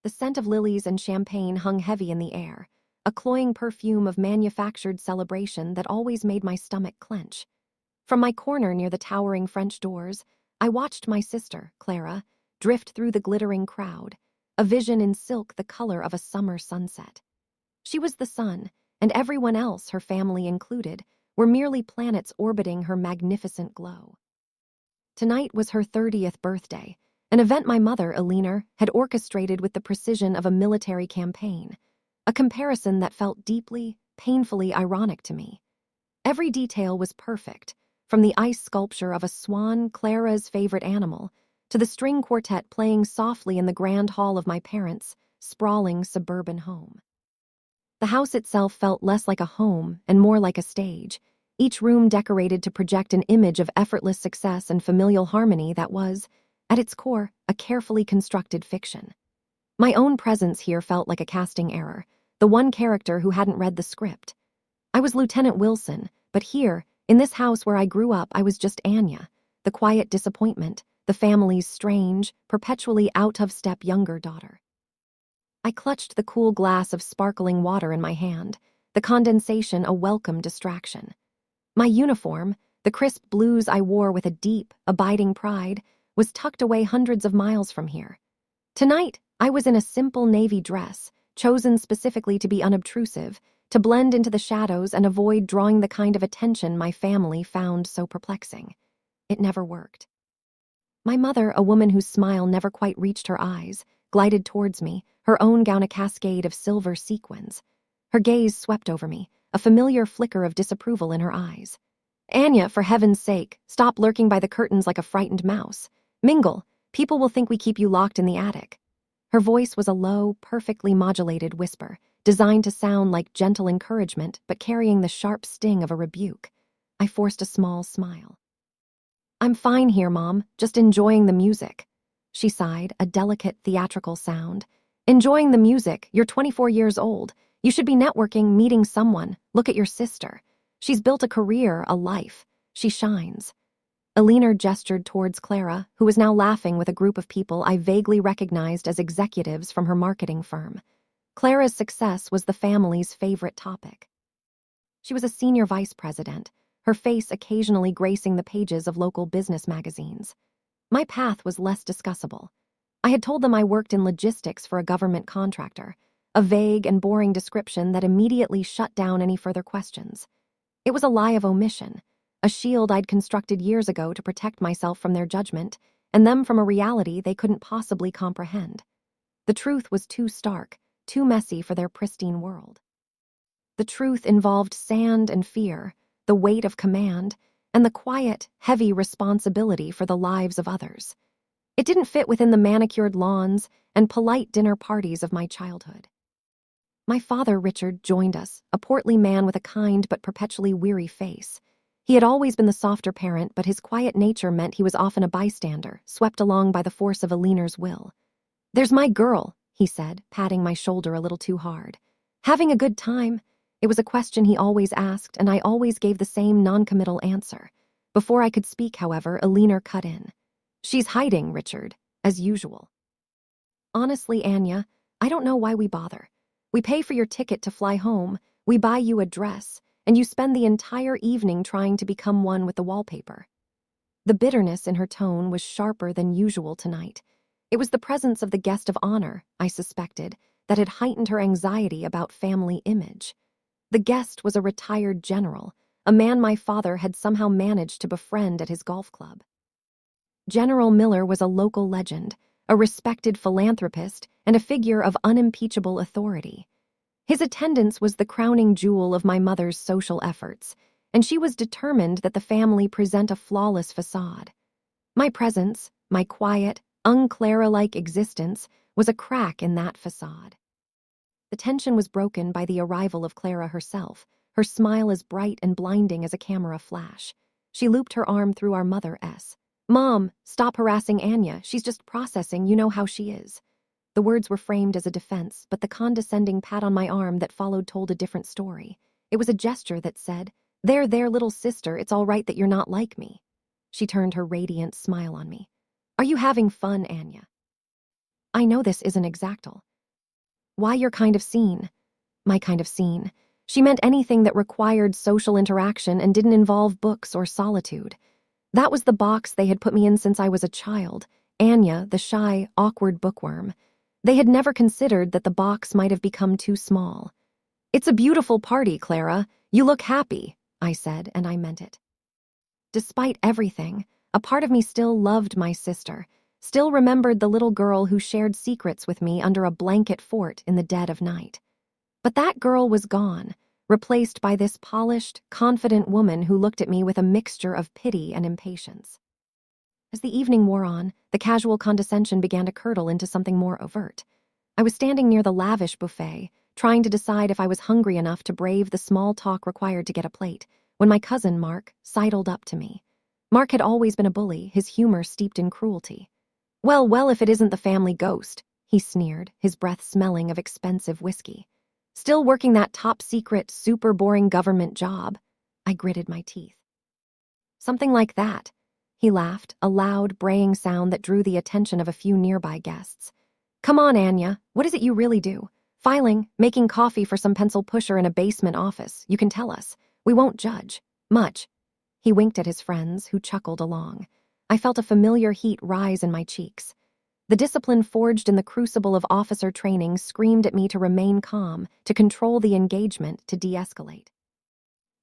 The scent of lilies and champagne hung heavy in the air, a cloying perfume of manufactured celebration that always made my stomach clench. From my corner near the towering French doors, I watched my sister, Clara, drift through the glittering crowd, a vision in silk the color of a summer sunset. She was the sun, and everyone else, her family included, were merely planets orbiting her magnificent glow. Tonight was her 30th birthday, an event my mother, Elena, had orchestrated with the precision of a military campaign, a comparison that felt deeply, painfully ironic to me. Every detail was perfect, from the ice sculpture of a swan, Clara's favorite animal, to the string quartet playing softly in the grand hall of my parents' sprawling suburban home. The house itself felt less like a home and more like a stage, each room decorated to project an image of effortless success and familial harmony that was, at its core, a carefully constructed fiction. My own presence here felt like a casting error, the one character who hadn't read the script. I was Lieutenant Wilson, but here, in this house where I grew up, I was just Anya, the quiet disappointment, the family's strange, perpetually out-of-step younger daughter. I clutched the cool glass of sparkling water in my hand, the condensation a welcome distraction. My uniform, the crisp blues I wore with a deep, abiding pride, was tucked away hundreds of miles from here. Tonight, I was in a simple navy dress, chosen specifically to be unobtrusive, to blend into the shadows and avoid drawing the kind of attention my family found so perplexing. It never worked. My mother, a woman whose smile never quite reached her eyes, glided towards me, her own gown a cascade of silver sequins. Her gaze swept over me, a familiar flicker of disapproval in her eyes. "Anya, for heaven's sake, stop lurking by the curtains like a frightened mouse. Mingle, people will think we keep you locked in the attic." Her voice was a low, perfectly modulated whisper, designed to sound like gentle encouragement but carrying the sharp sting of a rebuke. I forced a small smile. "I'm fine here, Mom, just enjoying the music." She sighed, a delicate theatrical sound. "Enjoying the music? You're 24 years old. You should be networking, meeting someone. Look at your sister. She's built a career, a life. She shines." Elena gestured towards Clara, who was now laughing with a group of people I vaguely recognized as executives from her marketing firm. Clara's success was the family's favorite topic. She was a senior vice president, her face occasionally gracing the pages of local business magazines. My path was less discussable. I had told them I worked in logistics for a government contractor, a vague and boring description that immediately shut down any further questions. It was a lie of omission, a shield I'd constructed years ago to protect myself from their judgment, and them from a reality they couldn't possibly comprehend. The truth was too stark, too messy for their pristine world. The truth involved sand and fear, the weight of command, and the quiet, heavy responsibility for the lives of others. It didn't fit within the manicured lawns and polite dinner parties of my childhood. My father, Richard, joined us, a portly man with a kind but perpetually weary face. He had always been the softer parent, but his quiet nature meant he was often a bystander, swept along by the force of Elena's will. "There's my girl," he said, patting my shoulder a little too hard. "Having a good time?" It was a question he always asked, and I always gave the same non-committal answer. Before I could speak, however, Elena cut in. "She's hiding, Richard, as usual." "Honestly, Anya, I don't know why we bother. We pay for your ticket to fly home, we buy you a dress, and you spend the entire evening trying to become one with the wallpaper." The bitterness in her tone was sharper than usual tonight. It was the presence of the guest of honor, I suspected, that had heightened her anxiety about family image. The guest was a retired general, a man my father had somehow managed to befriend at his golf club. General Miller was a local legend, a respected philanthropist, and a figure of unimpeachable authority. His attendance was the crowning jewel of my mother's social efforts, and she was determined that the family present a flawless facade. My presence, my quiet, un-Clara-like existence, was a crack in that facade. The tension was broken by the arrival of Clara herself, her smile as bright and blinding as a camera flash. She looped her arm through our mother's. "Mom, stop harassing Anya. She's just processing, you know how she is." The words were framed as a defense, but the condescending pat on my arm that followed told a different story. It was a gesture that said, "There, little sister, it's all right that you're not like me." She turned her radiant smile on me. "Are you having fun, Anya?" "I know this isn't exactal. Why your kind of scene? My kind of scene. She meant anything that required social interaction and didn't involve books or solitude. That was the box they had put me in since I was a child. Anya, the shy, awkward bookworm. They had never considered that the box might have become too small. It's a beautiful party, Clara. You look happy, I said, and I meant it. Despite everything, a part of me still loved my sister, still remembered the little girl who shared secrets with me under a blanket fort in the dead of night. But that girl was gone, replaced by this polished, confident woman who looked at me with a mixture of pity and impatience. As the evening wore on, the casual condescension began to curdle into something more overt. I was standing near the lavish buffet, trying to decide if I was hungry enough to brave the small talk required to get a plate, when my cousin, Mark, sidled up to me. Mark had always been a bully, his humor steeped in cruelty. Well, if it isn't the family ghost, he sneered, his breath smelling of expensive whiskey. Still working that top-secret, super boring government job. I gritted my teeth. Something like that. He laughed, a loud, braying sound that drew the attention of a few nearby guests. Come on, Anya, what is it you really do? Filing, making coffee for some pencil pusher in a basement office. You can tell us. We won't judge. Much. He winked at his friends, who chuckled along. I felt a familiar heat rise in my cheeks. The discipline forged in the crucible of officer training screamed at me to remain calm, to control the engagement, to de-escalate.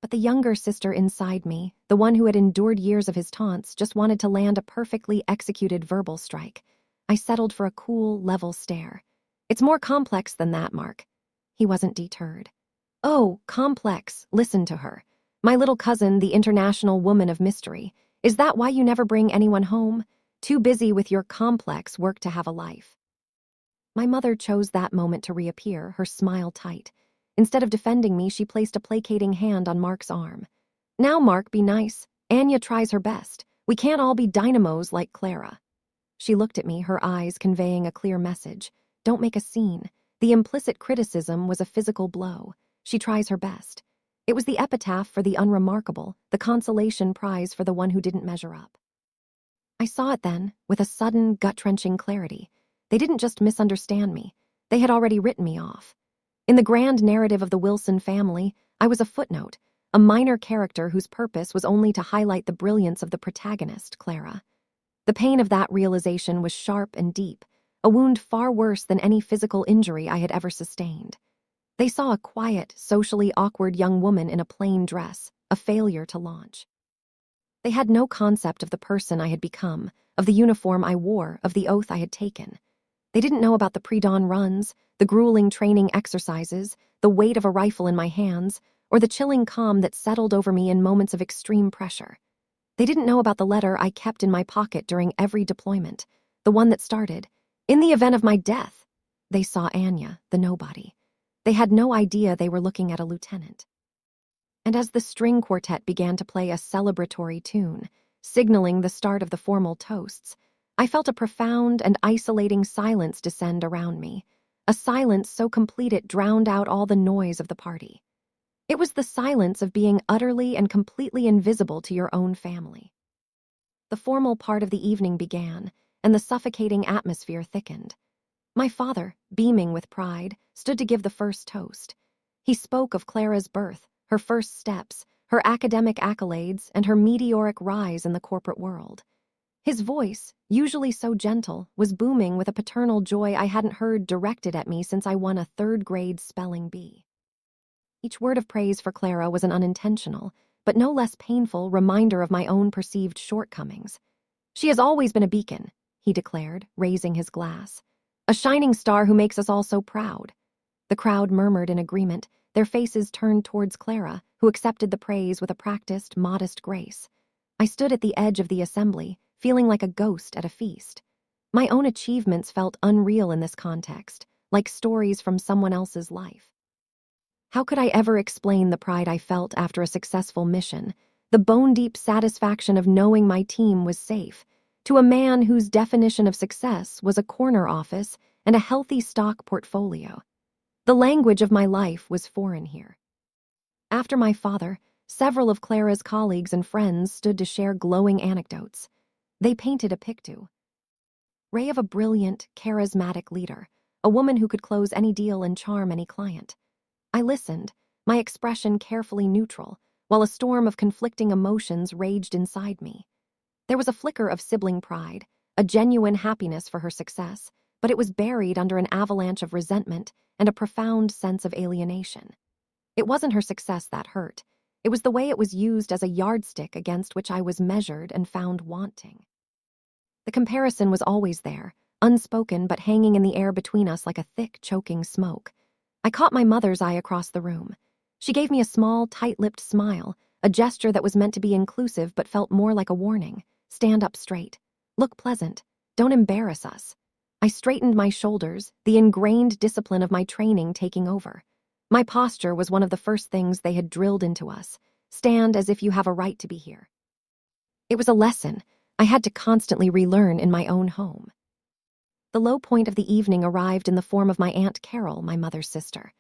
But the younger sister inside me, the one who had endured years of his taunts, just wanted to land a perfectly executed verbal strike. I settled for a cool, level stare. It's more complex than that, Mark. He wasn't deterred. Oh, complex, listen to her. My little cousin, the international woman of mystery. Is that why you never bring anyone home? Too busy with your complex work to have a life. My mother chose that moment to reappear, her smile tight. Instead of defending me, she placed a placating hand on Mark's arm. Now, Mark, be nice. Anya tries her best. We can't all be dynamos like Clara. She looked at me, her eyes conveying a clear message. Don't make a scene. The implicit criticism was a physical blow. She tries her best. It was the epitaph for the unremarkable, the consolation prize for the one who didn't measure up. I saw it then, with a sudden, gut-wrenching clarity. They didn't just misunderstand me. They had already written me off. In the grand narrative of the Wilson family, I was a footnote, a minor character whose purpose was only to highlight the brilliance of the protagonist, Clara. The pain of that realization was sharp and deep, a wound far worse than any physical injury I had ever sustained. They saw a quiet, socially awkward young woman in a plain dress, a failure to launch. They had no concept of the person I had become, of the uniform I wore, of the oath I had taken. They didn't know about the pre-dawn runs, the grueling training exercises, the weight of a rifle in my hands, or the chilling calm that settled over me in moments of extreme pressure. They didn't know about the letter I kept in my pocket during every deployment, the one that started, "In the event of my death." They saw Anya, the nobody. They had no idea they were looking at a lieutenant. And as the string quartet began to play a celebratory tune, signaling the start of the formal toasts, I felt a profound and isolating silence descend around me, a silence so complete it drowned out all the noise of the party. It was the silence of being utterly and completely invisible to your own family. The formal part of the evening began, and the suffocating atmosphere thickened. My father, beaming with pride, stood to give the first toast. He spoke of Clara's birth, her first steps, her academic accolades, and her meteoric rise in the corporate world. His voice, usually so gentle, was booming with a paternal joy I hadn't heard directed at me since I won a third-grade spelling bee. Each word of praise for Clara was an unintentional, but no less painful reminder of my own perceived shortcomings. "She has always been a beacon," he declared, raising his glass. "A shining star who makes us all so proud." The crowd murmured in agreement, their faces turned towards Clara, who accepted the praise with a practiced, modest grace. I stood at the edge of the assembly, feeling like a ghost at a feast. My own achievements felt unreal in this context, like stories from someone else's life. How could I ever explain the pride I felt after a successful mission, the bone-deep satisfaction of knowing my team was safe, to a man whose definition of success was a corner office and a healthy stock portfolio? The language of my life was foreign here. After my father, several of Clara's colleagues and friends stood to share glowing anecdotes. They painted a picture. Ray of a brilliant, charismatic leader, a woman who could close any deal and charm any client. I listened, my expression carefully neutral, while a storm of conflicting emotions raged inside me. There was a flicker of sibling pride, a genuine happiness for her success, but it was buried under an avalanche of resentment and a profound sense of alienation. It wasn't her success that hurt. It was the way it was used as a yardstick against which I was measured and found wanting. The comparison was always there, unspoken but hanging in the air between us like a thick, choking smoke. I caught my mother's eye across the room. She gave me a small, tight-lipped smile, a gesture that was meant to be inclusive but felt more like a warning. Stand up straight. Look pleasant. Don't embarrass us. I straightened my shoulders, the ingrained discipline of my training taking over. My posture was one of the first things they had drilled into us. Stand as if you have a right to be here. It was a lesson I had to constantly relearn in my own home. The low point of the evening arrived in the form of my Aunt Carol, my mother's sister.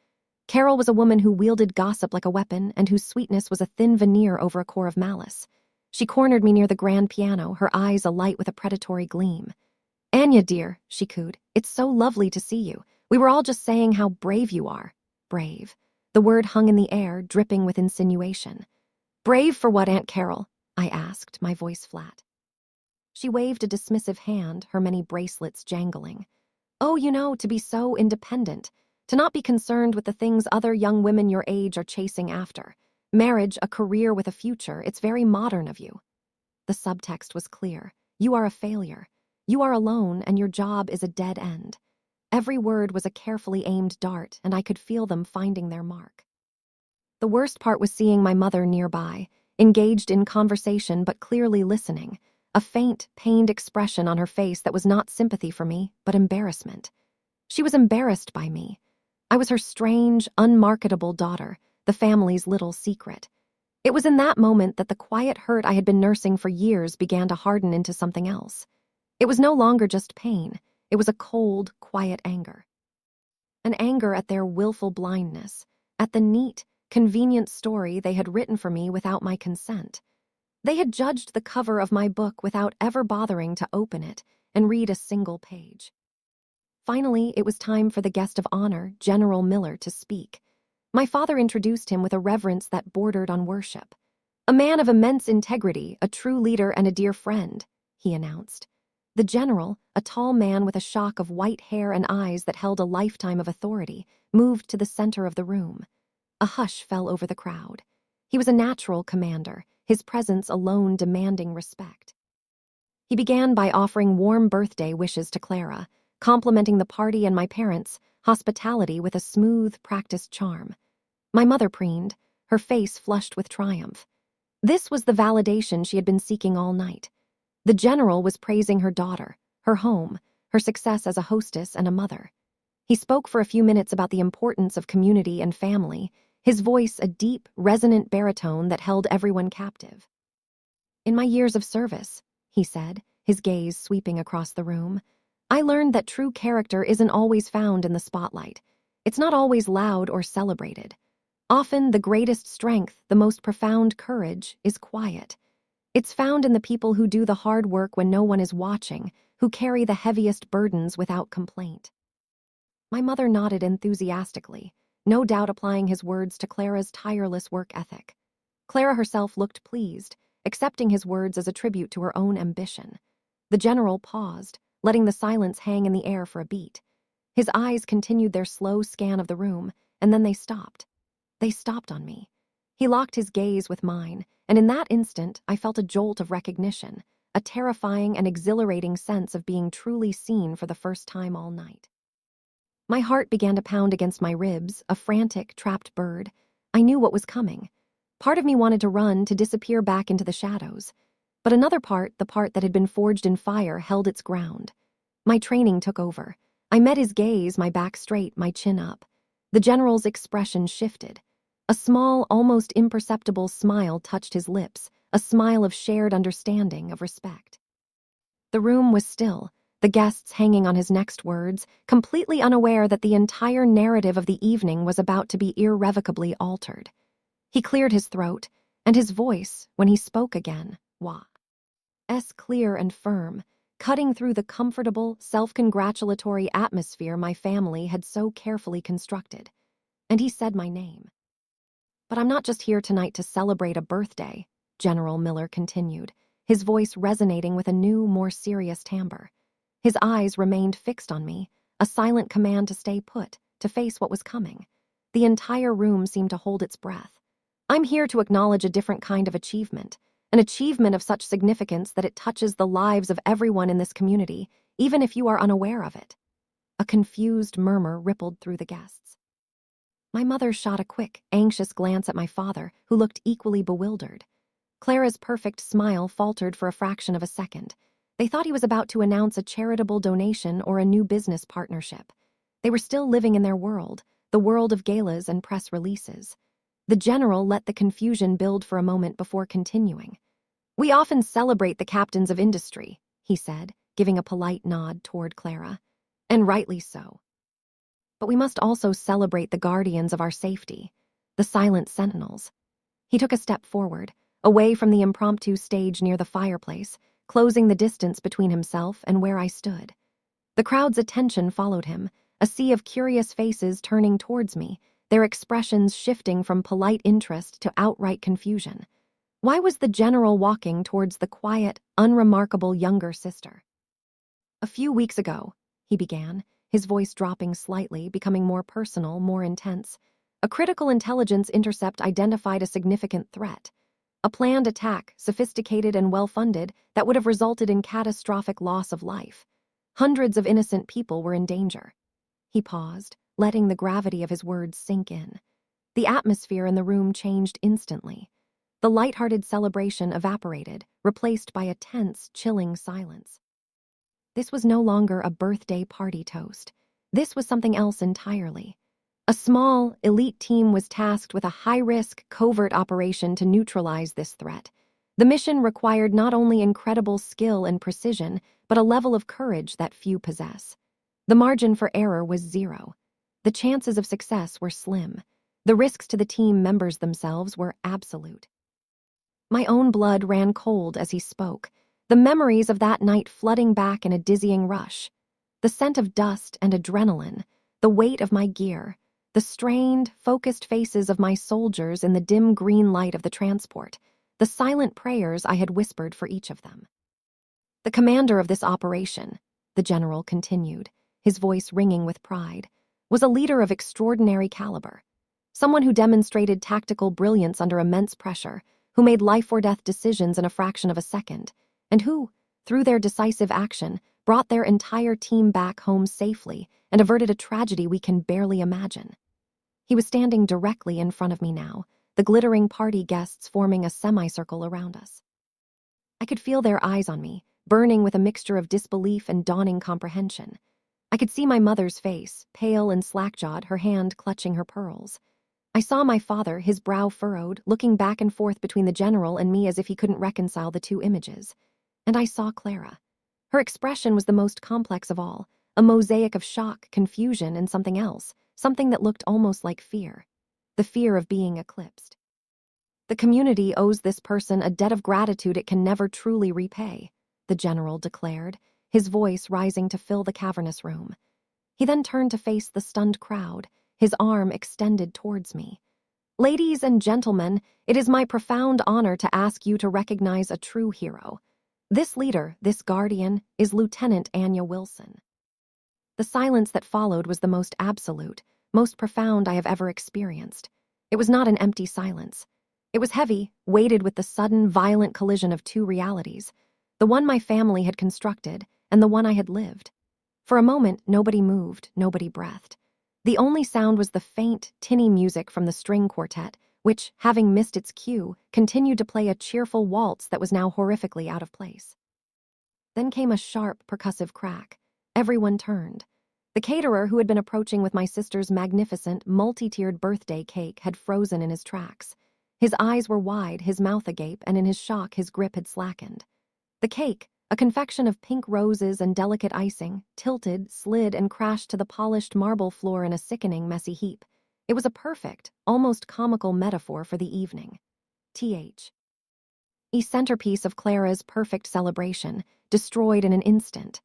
Carol was a woman who wielded gossip like a weapon and whose sweetness was a thin veneer over a core of malice. She cornered me near the grand piano, her eyes alight with a predatory gleam. "Anya, dear," she cooed, "it's so lovely to see you. We were all just saying how brave you are." Brave. The word hung in the air, dripping with insinuation. "Brave for what, Aunt Carol?" I asked, my voice flat. She waved a dismissive hand, her many bracelets jangling. "Oh, to be so independent, to not be concerned with the things other young women your age are chasing after. Marriage, a career with a future, it's very modern of you." The subtext was clear. You are a failure. You are alone, and your job is a dead end. Every word was a carefully aimed dart, and I could feel them finding their mark. The worst part was seeing my mother nearby, engaged in conversation but clearly listening, a faint, pained expression on her face that was not sympathy for me, but embarrassment. She was embarrassed by me. I was her strange, unmarketable daughter, the family's little secret. It was in that moment that the quiet hurt I had been nursing for years began to harden into something else. It was no longer just pain. It was a cold, quiet anger. An anger at their willful blindness, at the neat, convenient story they had written for me without my consent. They had judged the cover of my book without ever bothering to open it and read a single page. Finally, it was time for the guest of honor, General Miller, to speak. My father introduced him with a reverence that bordered on worship. "A man of immense integrity, a true leader and a dear friend," he announced. The general, a tall man with a shock of white hair and eyes that held a lifetime of authority, moved to the center of the room. A hush fell over the crowd. He was a natural commander, his presence alone demanding respect. He began by offering warm birthday wishes to Clara, complimenting the party and my parents' hospitality with a smooth, practiced charm. My mother preened, her face flushed with triumph. This was the validation she had been seeking all night. The general was praising her daughter, her home, her success as a hostess and a mother. He spoke for a few minutes about the importance of community and family, his voice a deep, resonant baritone that held everyone captive. "In my years of service," he said, his gaze sweeping across the room, "I learned that true character isn't always found in the spotlight. It's not always loud or celebrated. Often the greatest strength, the most profound courage, is quiet. It's found in the people who do the hard work when no one is watching, who carry the heaviest burdens without complaint." My mother nodded enthusiastically, no doubt applying his words to Clara's tireless work ethic. Clara herself looked pleased, accepting his words as a tribute to her own ambition. The general paused, letting the silence hang in the air for a beat. His eyes continued their slow scan of the room, and then they stopped. They stopped on me. He locked his gaze with mine, and in that instant I felt a jolt of recognition, a terrifying and exhilarating sense of being truly seen for the first time all night. My heart began to pound against my ribs, a frantic, trapped bird. I knew what was coming. Part of me wanted to run, to disappear back into the shadows. But another part, the part that had been forged in fire, held its ground. My training took over. I met his gaze, my back straight, my chin up. The general's expression shifted. A small, almost imperceptible smile touched his lips, a smile of shared understanding, of respect. The room was still, the guests hanging on his next words, completely unaware that the entire narrative of the evening was about to be irrevocably altered. He cleared his throat, and his voice, when he spoke again, was clear and firm, cutting through the comfortable, self-congratulatory atmosphere my family had so carefully constructed. And he said my name. "But I'm not just here tonight to celebrate a birthday," General Miller continued, his voice resonating with a new, more serious timbre. His eyes remained fixed on me, a silent command to stay put, to face what was coming. The entire room seemed to hold its breath. "I'm here to acknowledge a different kind of achievement, an achievement of such significance that it touches the lives of everyone in this community, even if you are unaware of it." A confused murmur rippled through the guests. My mother shot a quick, anxious glance at my father, who looked equally bewildered. Clara's perfect smile faltered for a fraction of a second. They thought he was about to announce a charitable donation or a new business partnership. They were still living in their world, the world of galas and press releases. The general let the confusion build for a moment before continuing. "We often celebrate the captains of industry," he said, giving a polite nod toward Clara. "And rightly so. But we must also celebrate the guardians of our safety, the silent sentinels." He took a step forward, away from the impromptu stage near the fireplace, closing the distance between himself and where I stood. The crowd's attention followed him, a sea of curious faces turning towards me, their expressions shifting from polite interest to outright confusion. Why was the general walking towards the quiet, unremarkable younger sister? "A few weeks ago," he began, his voice dropping slightly, becoming more personal, more intense, "a critical intelligence intercept identified a significant threat. A planned attack, sophisticated and well-funded, that would have resulted in catastrophic loss of life. Hundreds of innocent people were in danger." He paused, letting the gravity of his words sink in. The atmosphere in the room changed instantly. The light-hearted celebration evaporated, replaced by a tense, chilling silence. This was no longer a birthday party toast. This was something else entirely. A small, elite team was tasked with a high-risk, covert operation to neutralize this threat. The mission required not only incredible skill and precision, but a level of courage that few possess. The margin for error was zero. The chances of success were slim. The risks to the team members themselves were absolute. My own blood ran cold as he spoke, the memories of that night flooding back in a dizzying rush. The scent of dust and adrenaline, the weight of my gear, the strained, focused faces of my soldiers in the dim green light of the transport, the silent prayers I had whispered for each of them. "The commander of this operation," the general continued, his voice ringing with pride, "was a leader of extraordinary caliber. Someone who demonstrated tactical brilliance under immense pressure, who made life-or-death decisions in a fraction of a second, and who, through their decisive action, brought their entire team back home safely and averted a tragedy we can barely imagine." He was standing directly in front of me now, the glittering party guests forming a semicircle around us. I could feel their eyes on me, burning with a mixture of disbelief and dawning comprehension. I could see my mother's face, pale and slack-jawed, her hand clutching her pearls. I saw my father, his brow furrowed, looking back and forth between the general and me as if he couldn't reconcile the two images. And I saw Clara. Her expression was the most complex of all, a mosaic of shock, confusion, and something else, something that looked almost like fear. The fear of being eclipsed. "The community owes this person a debt of gratitude it can never truly repay," the general declared, his voice rising to fill the cavernous room. He then turned to face the stunned crowd, his arm extended towards me. "Ladies and gentlemen, it is my profound honor to ask you to recognize a true hero. This leader, this guardian, is Lieutenant Anya Wilson." The silence that followed was the most absolute, most profound I have ever experienced. It was not an empty silence. It was heavy, weighted with the sudden, violent collision of two realities, the one my family had constructed and the one I had lived. For a moment, nobody moved, nobody breathed. The only sound was the faint, tinny music from the string quartet, which, having missed its cue, continued to play a cheerful waltz that was now horrifically out of place. Then came a sharp, percussive crack. Everyone turned. The caterer who had been approaching with my sister's magnificent, multi-tiered birthday cake had frozen in his tracks. His eyes were wide, his mouth agape, and in his shock his grip had slackened. The cake, a confection of pink roses and delicate icing, tilted, slid, and crashed to the polished marble floor in a sickening, messy heap. It was a perfect, almost comical metaphor for the evening. Th. A centerpiece of Clara's perfect celebration, destroyed in an instant.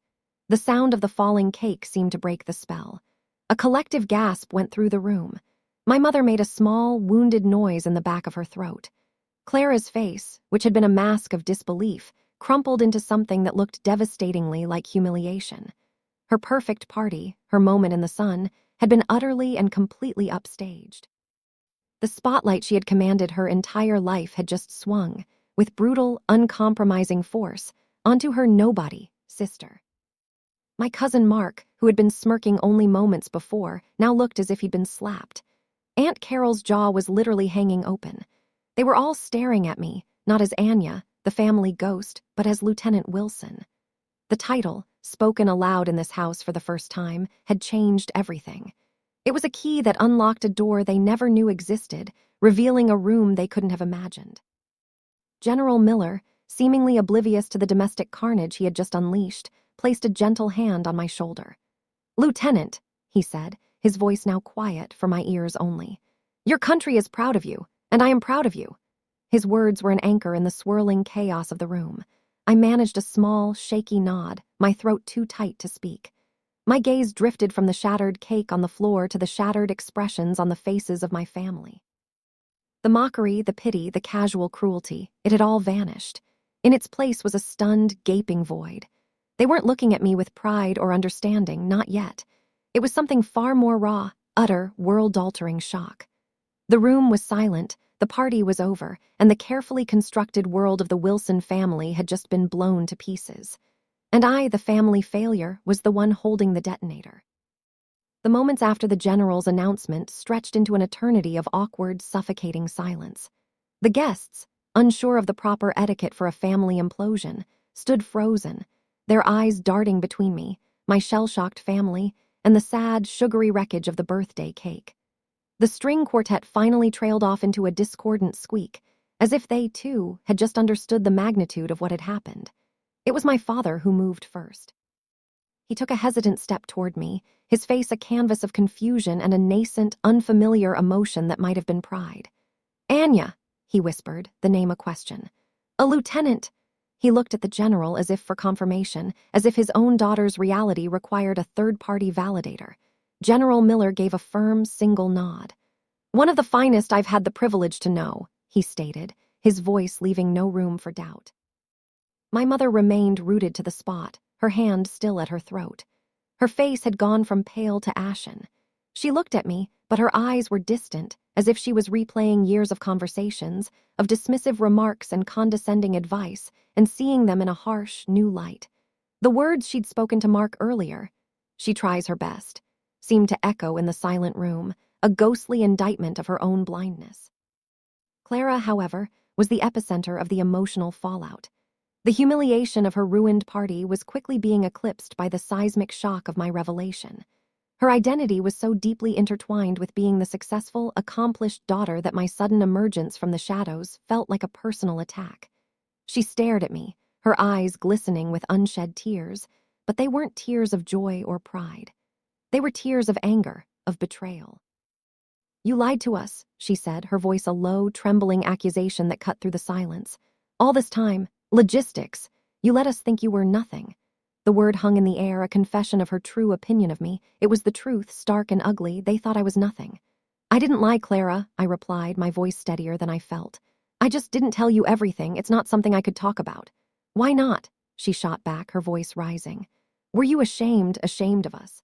The sound of the falling cake seemed to break the spell. A collective gasp went through the room. My mother made a small, wounded noise in the back of her throat. Clara's face, which had been a mask of disbelief, crumpled into something that looked devastatingly like humiliation. Her perfect party, her moment in the sun, had been utterly and completely upstaged. The spotlight she had commanded her entire life had just swung, with brutal, uncompromising force, onto her nobody sister. My cousin Mark, who had been smirking only moments before, now looked as if he'd been slapped. Aunt Carol's jaw was literally hanging open. They were all staring at me, not as Anya, the family ghost, but as Lieutenant Wilson. The title, spoken aloud in this house for the first time, had changed everything. It was a key that unlocked a door they never knew existed, revealing a room they couldn't have imagined. General Miller, seemingly oblivious to the domestic carnage he had just unleashed, placed a gentle hand on my shoulder. "Lieutenant," he said, his voice now quiet for my ears only. "Your country is proud of you, and I am proud of you." His words were an anchor in the swirling chaos of the room. I managed a small, shaky nod, my throat too tight to speak. My gaze drifted from the shattered cake on the floor to the shattered expressions on the faces of my family. The mockery, the pity, the casual cruelty, it had all vanished. In its place was a stunned, gaping void. They weren't looking at me with pride or understanding, not yet. It was something far more raw, utter, world-altering shock. The room was silent, the party was over, and the carefully constructed world of the Wilson family had just been blown to pieces. And I, the family failure, was the one holding the detonator. The moments after the general's announcement stretched into an eternity of awkward, suffocating silence. The guests, unsure of the proper etiquette for a family implosion, stood frozen, their eyes darting between me, my shell-shocked family, and the sad, sugary wreckage of the birthday cake. The string quartet finally trailed off into a discordant squeak, as if they, too, had just understood the magnitude of what had happened. It was my father who moved first. He took a hesitant step toward me, his face a canvas of confusion and a nascent, unfamiliar emotion that might have been pride. "Anya," he whispered, the name a question. "A lieutenant." He looked at the general as if for confirmation, as if his own daughter's reality required a third-party validator. General Miller gave a firm, single nod. "One of the finest I've had the privilege to know," he stated, his voice leaving no room for doubt. My mother remained rooted to the spot, her hand still at her throat. Her face had gone from pale to ashen. She looked at me, but her eyes were distant, as if she was replaying years of conversations, of dismissive remarks and condescending advice, and seeing them in a harsh, new light. The words she'd spoken to Mark earlier, "She tries her best," seemed to echo in the silent room, a ghostly indictment of her own blindness. Clara, however, was the epicenter of the emotional fallout. The humiliation of her ruined party was quickly being eclipsed by the seismic shock of my revelation. Her identity was so deeply intertwined with being the successful, accomplished daughter that my sudden emergence from the shadows felt like a personal attack. She stared at me, her eyes glistening with unshed tears, but they weren't tears of joy or pride. They were tears of anger, of betrayal. "You lied to us," she said, her voice a low, trembling accusation that cut through the silence. "All this time, logistics, you let us think you were nothing." The word hung in the air, a confession of her true opinion of me. It was the truth, stark and ugly. They thought I was nothing. "I didn't lie, Clara," I replied, my voice steadier than I felt. "I just didn't tell you everything. It's not something I could talk about." "Why not?" she shot back, her voice rising. "Were you ashamed of us?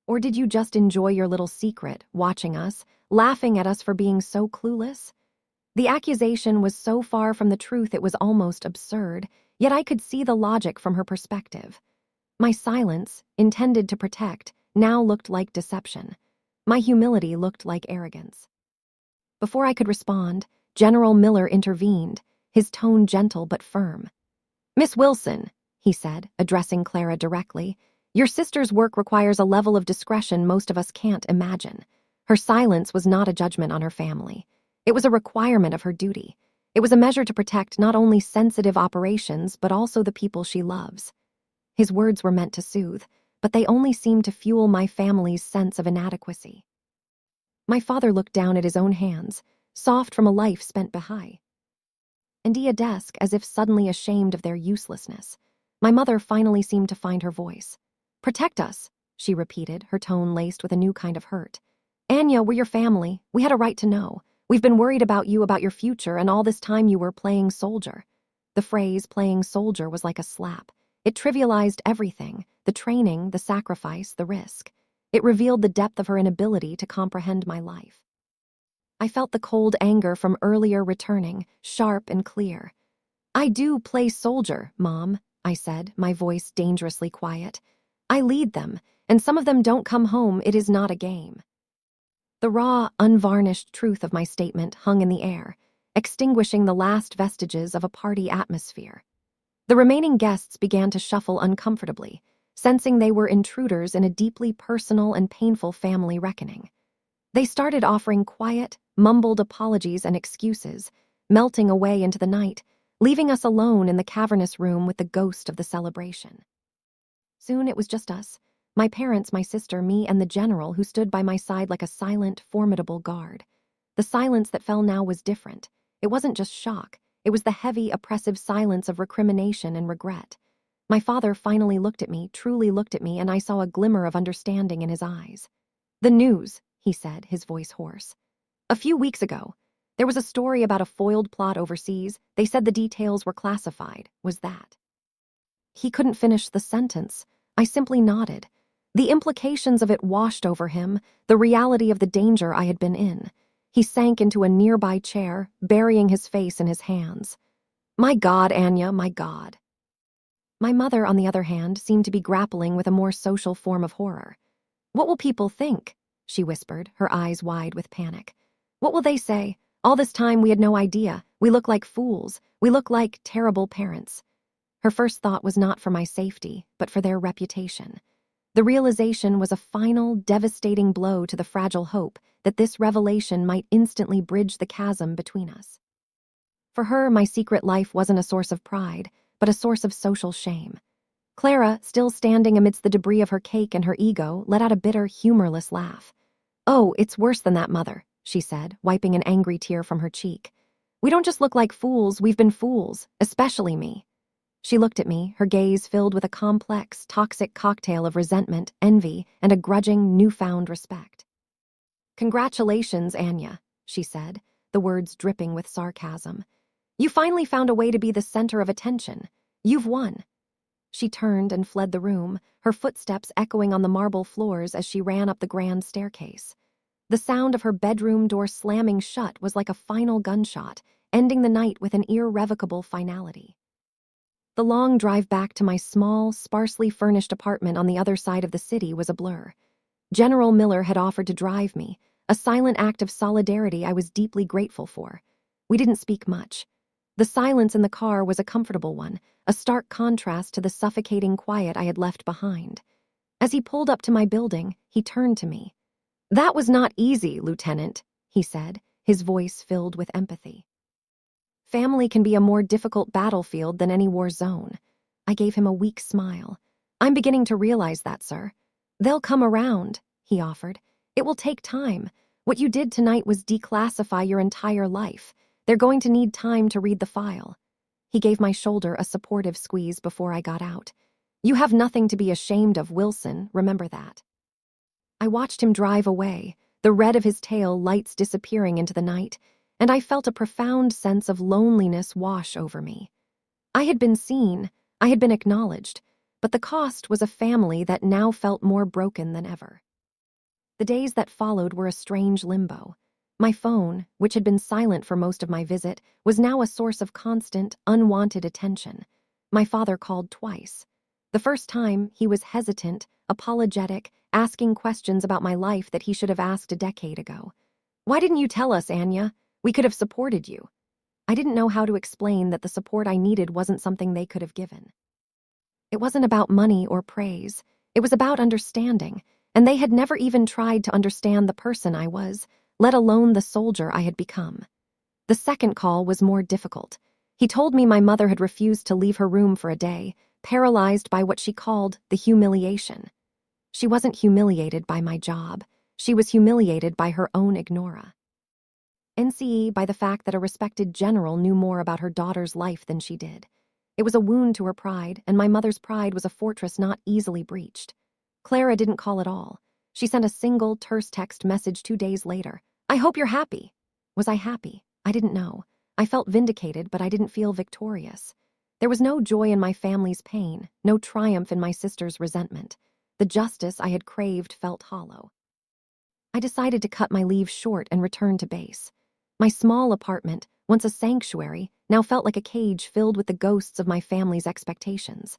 Or did you just enjoy your little secret, watching us, laughing at us for being so clueless?" The accusation was so far from the truth it was almost absurd, yet I could see the logic from her perspective. My silence, intended to protect, now looked like deception. My humility looked like arrogance. Before I could respond, General Miller intervened, his tone gentle but firm. "Miss Wilson," he said, addressing Clara directly, "your sister's work requires a level of discretion most of us can't imagine." Her silence was not a judgment on her family. It was a requirement of her duty. It was a measure to protect not only sensitive operations, but also the people she loves. His words were meant to soothe, but they only seemed to fuel my family's sense of inadequacy. My father looked down at his own hands, soft from a life spent behind. a desk as if suddenly ashamed of their uselessness. My mother finally seemed to find her voice. "Protect us," she repeated, her tone laced with a new kind of hurt. "Anya, we're your family. We had a right to know. We've been worried about you, about your future, and all this time you were playing soldier." The phrase "playing soldier" was like a slap. It trivialized everything: the training, the sacrifice, the risk. It revealed the depth of her inability to comprehend my life. I felt the cold anger from earlier returning, sharp and clear. "I do play soldier, Mom," I said, my voice dangerously quiet. "I lead them, and some of them don't come home. It is not a game." The raw, unvarnished truth of my statement hung in the air, extinguishing the last vestiges of a party atmosphere. The remaining guests began to shuffle uncomfortably, sensing they were intruders in a deeply personal and painful family reckoning. They started offering quiet, mumbled apologies and excuses, melting away into the night, leaving us alone in the cavernous room with the ghost of the celebration. Soon it was just us, my parents, my sister, me, and the general who stood by my side like a silent, formidable guard. The silence that fell now was different. It wasn't just shock. It was the heavy, oppressive silence of recrimination and regret. My father finally looked at me, truly looked at me, and I saw a glimmer of understanding in his eyes. "The news," he said, his voice hoarse. "A few weeks ago, there was a story about a foiled plot overseas. They said the details were classified. Was that?" He couldn't finish the sentence. I simply nodded. The implications of it washed over him, the reality of the danger I had been in. He sank into a nearby chair, burying his face in his hands. "My God, Anya, my God." My mother, on the other hand, seemed to be grappling with a more social form of horror. "What will people think?" she whispered, her eyes wide with panic. "What will they say? All this time we had no idea. We look like fools. We look like terrible parents." Her first thought was not for my safety, but for their reputation. The realization was a final, devastating blow to the fragile hope that this revelation might instantly bridge the chasm between us. For her, my secret life wasn't a source of pride, but a source of social shame. Clara, still standing amidst the debris of her cake and her ego, let out a bitter, humorless laugh. "Oh, it's worse than that, Mother," she said, wiping an angry tear from her cheek. "We don't just look like fools, we've been fools, especially me." She looked at me, her gaze filled with a complex, toxic cocktail of resentment, envy, and a grudging, newfound respect. "Congratulations, Anya," she said, the words dripping with sarcasm. "You finally found a way to be the center of attention. You've won." She turned and fled the room, her footsteps echoing on the marble floors as she ran up the grand staircase. The sound of her bedroom door slamming shut was like a final gunshot, ending the night with an irrevocable finality. The long drive back to my small, sparsely furnished apartment on the other side of the city was a blur. General Miller had offered to drive me, a silent act of solidarity I was deeply grateful for. We didn't speak much. The silence in the car was a comfortable one, a stark contrast to the suffocating quiet I had left behind. As he pulled up to my building, he turned to me. "That was not easy, Lieutenant," he said, his voice filled with empathy. "Family can be a more difficult battlefield than any war zone." I gave him a weak smile. "I'm beginning to realize that, sir." "They'll come around," he offered. "It will take time. What you did tonight was declassify your entire life. They're going to need time to read the file." He gave my shoulder a supportive squeeze before I got out. "You have nothing to be ashamed of, Wilson, remember that." I watched him drive away, the red of his tail lights disappearing into the night, and I felt a profound sense of loneliness wash over me. I had been seen, I had been acknowledged, but the cost was a family that now felt more broken than ever. The days that followed were a strange limbo. My phone, which had been silent for most of my visit, was now a source of constant, unwanted attention. My father called twice. The first time, he was hesitant, apologetic, asking questions about my life that he should have asked a decade ago. "Why didn't you tell us, Anya? We could have supported you." I didn't know how to explain that the support I needed wasn't something they could have given. It wasn't about money or praise. It was about understanding, and they had never even tried to understand the person I was, let alone the soldier I had become. The second call was more difficult. He told me my mother had refused to leave her room for a day, paralyzed by what she called the humiliation. She wasn't humiliated by my job. She was humiliated by her own ignora. NCE by the fact that a respected general knew more about her daughter's life than she did. It was a wound to her pride, and my mother's pride was a fortress not easily breached. Clara didn't call at all. She sent a single, terse text message 2 days later. "I hope you're happy." Was I happy? I didn't know. I felt vindicated, but I didn't feel victorious. There was no joy in my family's pain, no triumph in my sister's resentment. The justice I had craved felt hollow. I decided to cut my leave short and return to base. My small apartment, once a sanctuary, now felt like a cage filled with the ghosts of my family's expectations.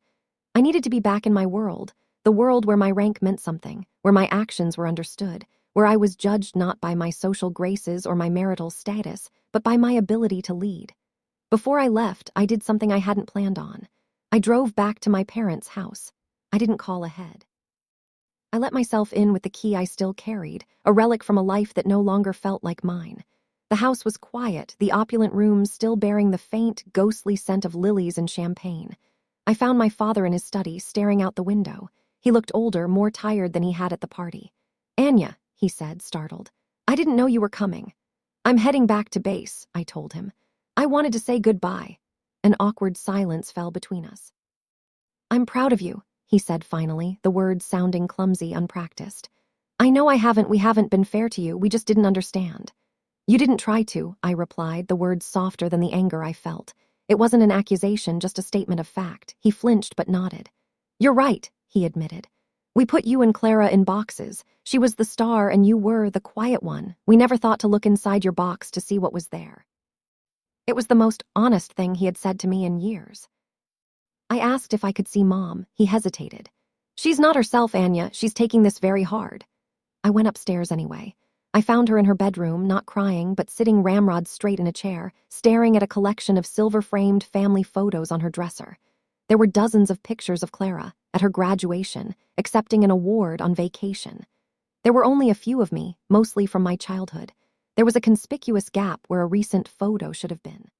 I needed to be back in my world, the world where my rank meant something, where my actions were understood, where I was judged not by my social graces or my marital status, but by my ability to lead. Before I left, I did something I hadn't planned on. I drove back to my parents' house. I didn't call ahead. I let myself in with the key I still carried, a relic from a life that no longer felt like mine. The house was quiet, the opulent rooms still bearing the faint, ghostly scent of lilies and champagne. I found my father in his study, staring out the window. He looked older, more tired than he had at the party. "Anya," he said, startled. "I didn't know you were coming." "I'm heading back to base," I told him. "I wanted to say goodbye." An awkward silence fell between us. "I'm proud of you," he said finally, the words sounding clumsy, unpracticed. "I know we haven't been fair to you, we just didn't understand." "You didn't try to," I replied, the words softer than the anger I felt. It wasn't an accusation, just a statement of fact. He flinched but nodded. "You're right," he admitted. "We put you and Clara in boxes. She was the star and you were the quiet one. We never thought to look inside your box to see what was there." It was the most honest thing he had said to me in years. I asked if I could see Mom. He hesitated. "She's not herself, Anya. She's taking this very hard." I went upstairs anyway. I found her in her bedroom, not crying, but sitting ramrod straight in a chair, staring at a collection of silver-framed family photos on her dresser. There were dozens of pictures of Clara, at her graduation, accepting an award, on vacation. There were only a few of me, mostly from my childhood. There was a conspicuous gap where a recent photo should have been.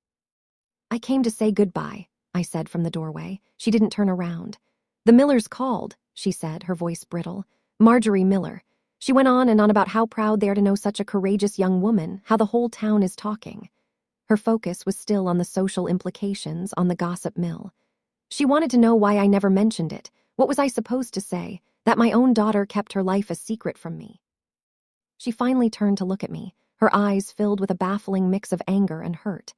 "I came to say goodbye," I said from the doorway. She didn't turn around. "The Millers called," she said, her voice brittle. "Marjorie Miller." She went on and on about how proud they are to know such a courageous young woman, how the whole town is talking. Her focus was still on the social implications, on the gossip mill. She wanted to know why I never mentioned it. What was I supposed to say? That my own daughter kept her life a secret from me. She finally turned to look at me, her eyes filled with a baffling mix of anger and hurt.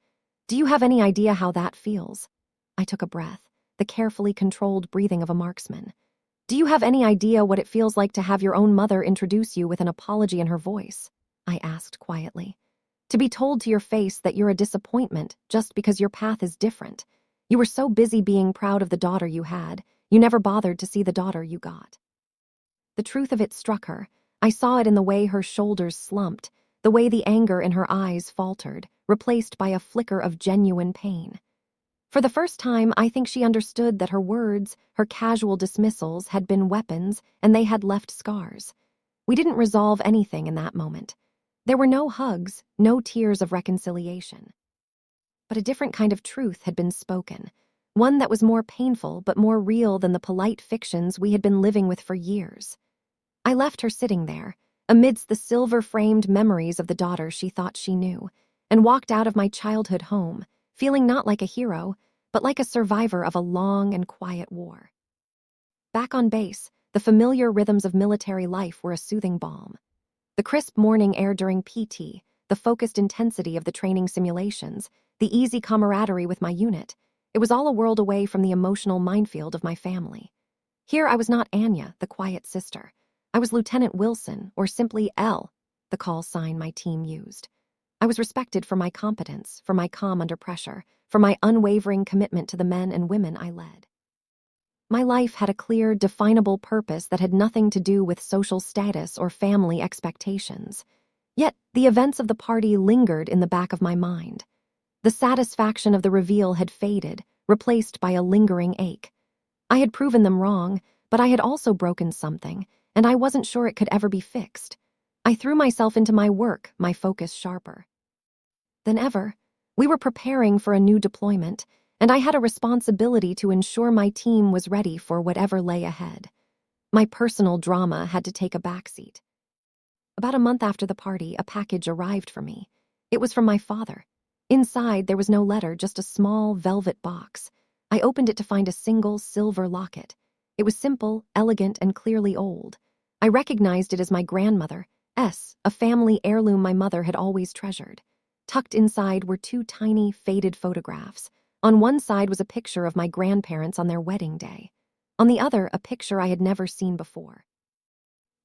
"Do you have any idea how that feels?" I took a breath, the carefully controlled breathing of a marksman. "Do you have any idea what it feels like to have your own mother introduce you with an apology in her voice?" I asked quietly. "To be told to your face that you're a disappointment just because your path is different. You were so busy being proud of the daughter you had, you never bothered to see the daughter you got." The truth of it struck her. I saw it in the way her shoulders slumped, the way the anger in her eyes faltered, replaced by a flicker of genuine pain. For the first time, I think she understood that her words, her casual dismissals, had been weapons, and they had left scars. We didn't resolve anything in that moment. There were no hugs, no tears of reconciliation. But a different kind of truth had been spoken, one that was more painful but more real than the polite fictions we had been living with for years. I left her sitting there, amidst the silver-framed memories of the daughter she thought she knew, and walked out of my childhood home, feeling not like a hero, but like a survivor of a long and quiet war. Back on base, the familiar rhythms of military life were a soothing balm. The crisp morning air during PT, the focused intensity of the training simulations, the easy camaraderie with my unit, it was all a world away from the emotional minefield of my family. Here I was not Anya, the quiet sister. I was Lieutenant Wilson, or simply L, the call sign my team used. I was respected for my competence, for my calm under pressure, for my unwavering commitment to the men and women I led. My life had a clear, definable purpose that had nothing to do with social status or family expectations. Yet, the events of the party lingered in the back of my mind. The satisfaction of the reveal had faded, replaced by a lingering ache. I had proven them wrong, but I had also broken something, and I wasn't sure it could ever be fixed. I threw myself into my work, my focus sharper than ever. We were preparing for a new deployment, and I had a responsibility to ensure my team was ready for whatever lay ahead. My personal drama had to take a backseat. About a month after the party, a package arrived for me. It was from my father. Inside, there was no letter, just a small velvet box. I opened it to find a single silver locket. It was simple, elegant, and clearly old. I recognized it as my grandmother's, a family heirloom my mother had always treasured. Tucked inside were two tiny, faded photographs. On one side was a picture of my grandparents on their wedding day. On the other, a picture I had never seen before.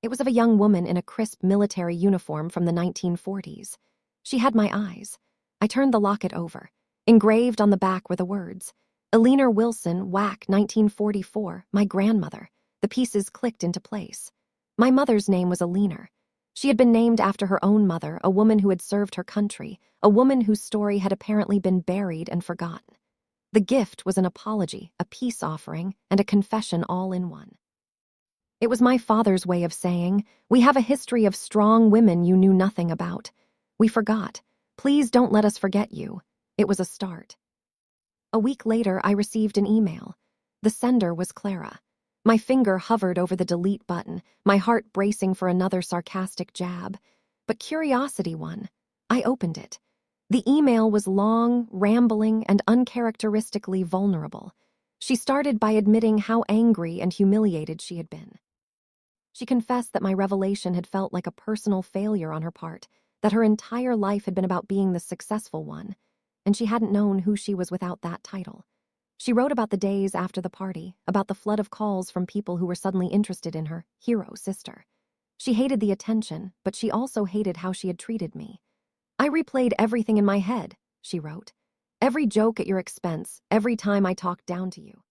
It was of a young woman in a crisp military uniform from the 1940s. She had my eyes. I turned the locket over. Engraved on the back were the words, Eleanor Wilson, WAC, 1944, my grandmother. The pieces clicked into place. My mother's name was Eleanor. She had been named after her own mother, a woman who had served her country, a woman whose story had apparently been buried and forgotten. The gift was an apology, a peace offering, and a confession all in one. It was my father's way of saying, we have a history of strong women you knew nothing about. We forgot. Please don't let us forget you. It was a start. A week later, I received an email. The sender was Clara. My finger hovered over the delete button, my heart bracing for another sarcastic jab. But curiosity won. I opened it. The email was long, rambling, and uncharacteristically vulnerable. She started by admitting how angry and humiliated she had been. She confessed that my revelation had felt like a personal failure on her part, that her entire life had been about being the successful one, and she hadn't known who she was without that title. She wrote about the days after the party, about the flood of calls from people who were suddenly interested in her hero sister. She hated the attention, but she also hated how she had treated me. I replayed everything in my head, she wrote. Every joke at your expense, every time I talked down to you.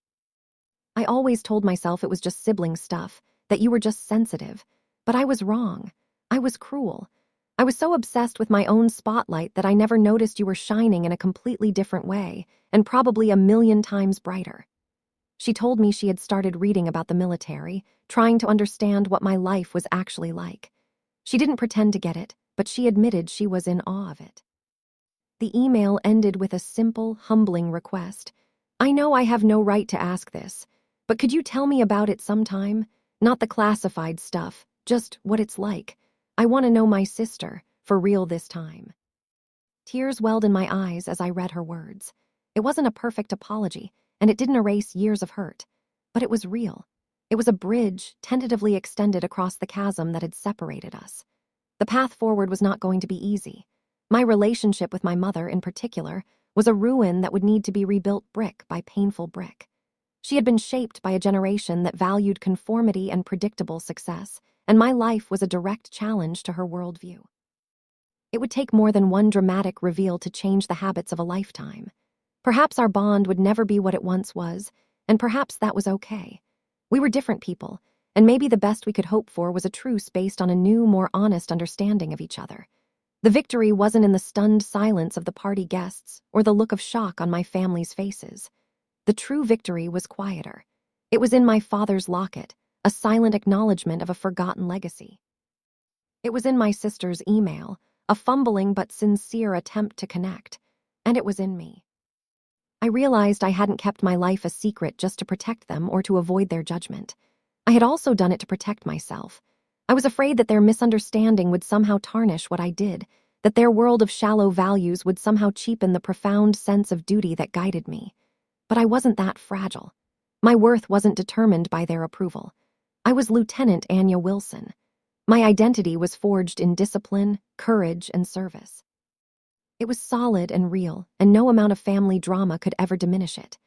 I always told myself it was just sibling stuff, that you were just sensitive. But I was wrong. I was cruel. I was so obsessed with my own spotlight that I never noticed you were shining in a completely different way, and probably a million times brighter. She told me she had started reading about the military, trying to understand what my life was actually like. She didn't pretend to get it, but she admitted she was in awe of it. The email ended with a simple, humbling request. I know I have no right to ask this, but could you tell me about it sometime? Not the classified stuff, just what it's like. I want to know my sister, for real this time. Tears welled in my eyes as I read her words. It wasn't a perfect apology, and it didn't erase years of hurt. But it was real. It was a bridge, tentatively extended across the chasm that had separated us. The path forward was not going to be easy. My relationship with my mother, in particular, was a ruin that would need to be rebuilt brick by painful brick. She had been shaped by a generation that valued conformity and predictable success, and my life was a direct challenge to her worldview. It would take more than one dramatic reveal to change the habits of a lifetime. Perhaps our bond would never be what it once was, and perhaps that was okay. We were different people, and maybe the best we could hope for was a truce based on a new, more honest understanding of each other. The victory wasn't in the stunned silence of the party guests or the look of shock on my family's faces. The true victory was quieter. It was in my father's locket, a silent acknowledgement of a forgotten legacy. It was in my sister's email, a fumbling but sincere attempt to connect, and it was in me. I realized I hadn't kept my life a secret just to protect them or to avoid their judgment. I had also done it to protect myself. I was afraid that their misunderstanding would somehow tarnish what I did, that their world of shallow values would somehow cheapen the profound sense of duty that guided me. But I wasn't that fragile. My worth wasn't determined by their approval. I was Lieutenant Anya Wilson. My identity was forged in discipline, courage, and service. It was solid and real, and no amount of family drama could ever diminish it.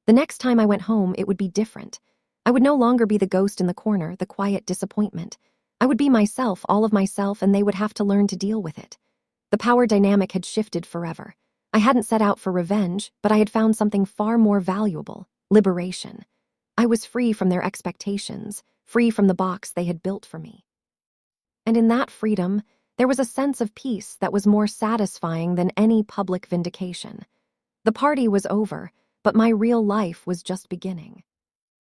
The next time I went home, it would be different. I would no longer be the ghost in the corner, the quiet disappointment. I would be myself, all of myself, and they would have to learn to deal with it. The power dynamic had shifted forever. I hadn't set out for revenge, but I had found something far more valuable: liberation. I was free from their expectations, free from the box they had built for me. And in that freedom, there was a sense of peace that was more satisfying than any public vindication. The party was over, but my real life was just beginning.